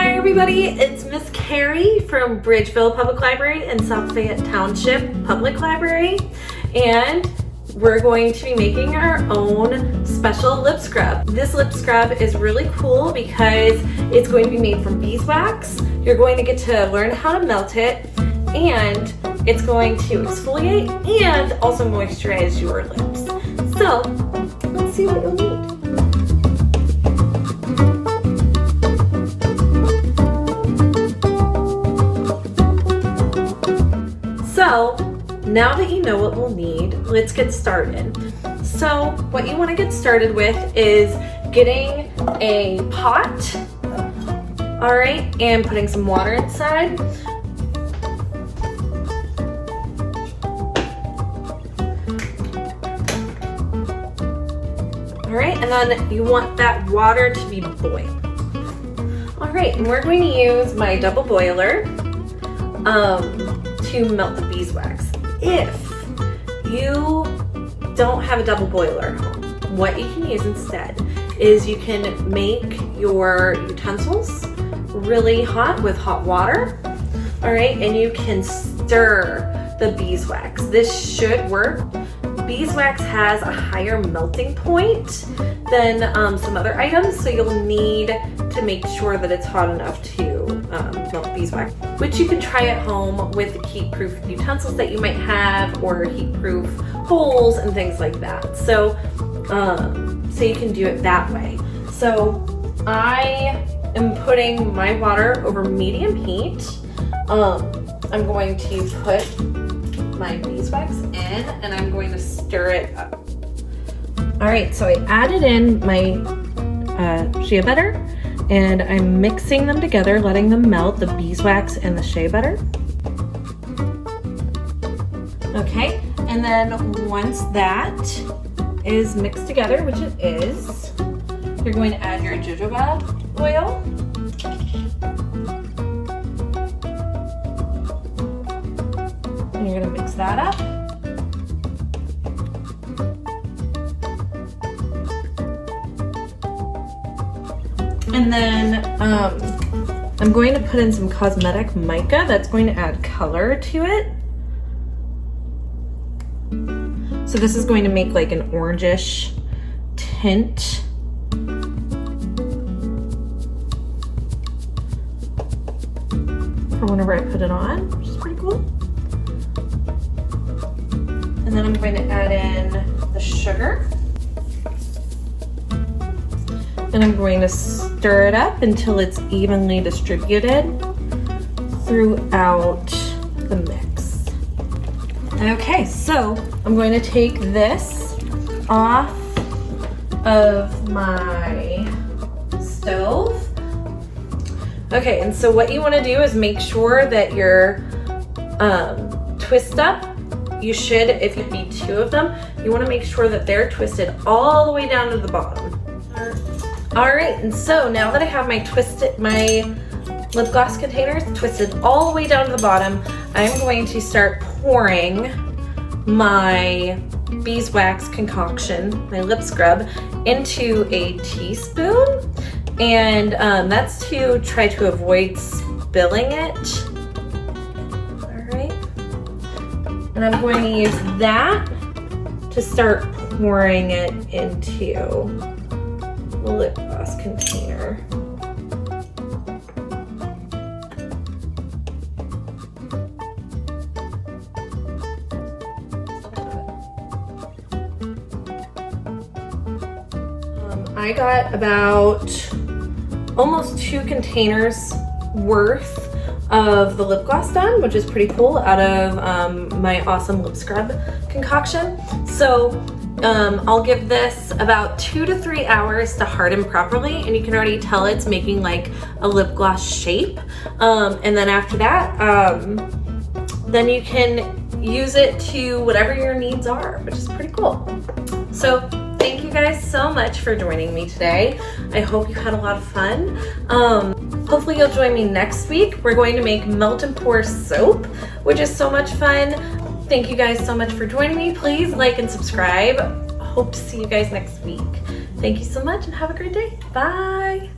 Hi everybody, it's Miss Carrie from Bridgeville Public Library and South Fayette Township Public Library, and we're going to be making our own special lip scrub. This lip scrub is really cool because it's going to be made from beeswax. You're going to get to learn how to melt it, and it's going to exfoliate and also moisturize your lips. So let's see what you'll need. So now that you know what we'll need, let's get started. So what you want to get started with is getting a pot, all right, and putting some water inside. All right, and then you want that water to be boiling. All right, and we're going to use my double boiler to melt the beeswax. If you don't have a double boiler at home, what you can use instead is you can make your utensils really hot with hot water, all right, and you can stir the beeswax. This should work. Beeswax has a higher melting point than some other items, so you'll need to make sure that it's hot enough to melt beeswax, which you can try at home with the heat-proof utensils that you might have, or heat-proof bowls and things like that. So, so you can do it that way. So I am putting my water over medium heat. I'm going to put my beeswax in, and I'm going to stir it up. All right, so I added in my shea butter, and I'm mixing them together, letting them melt, the beeswax and the shea butter. Okay, and then once that is mixed together, which it is, you're going to add your jojoba oil. And you're going to mix that up. And then I'm going to put in some cosmetic mica that's going to add color to it. So this is going to make like an orangish tint. For whenever I put it on, which is pretty cool. And then I'm going to add in the sugar. And I'm going to stir it up until it's evenly distributed throughout the mix. Okay, so I'm going to take this off of my stove. Okay, and so what you want to do is make sure that your twist up, you should, if you need two of them, you want to make sure that they're twisted all the way down to the bottom. All right, and so now that I have my lip gloss containers twisted all the way down to the bottom, I'm going to start pouring my beeswax concoction, my lip scrub, into a teaspoon, and that's to try to avoid spilling it. All right, and I'm going to use that to start pouring it into the lip gloss container. I got about almost 2 containers worth of the lip gloss done, which is pretty cool, out of my awesome lip scrub concoction. So I'll give this about 2 to 3 hours to harden properly, and you can already tell it's making like a lip gloss shape. And then after that, then you can use it to whatever your needs are, which is pretty cool. So thank you guys so much for joining me today. I hope you had a lot of fun. Hopefully you'll join me next week. We're going to make melt and pour soap, which is so much fun. Thank you guys so much for joining me. Please like and subscribe. Hope to see you guys next week. Thank you so much and have a great day. Bye.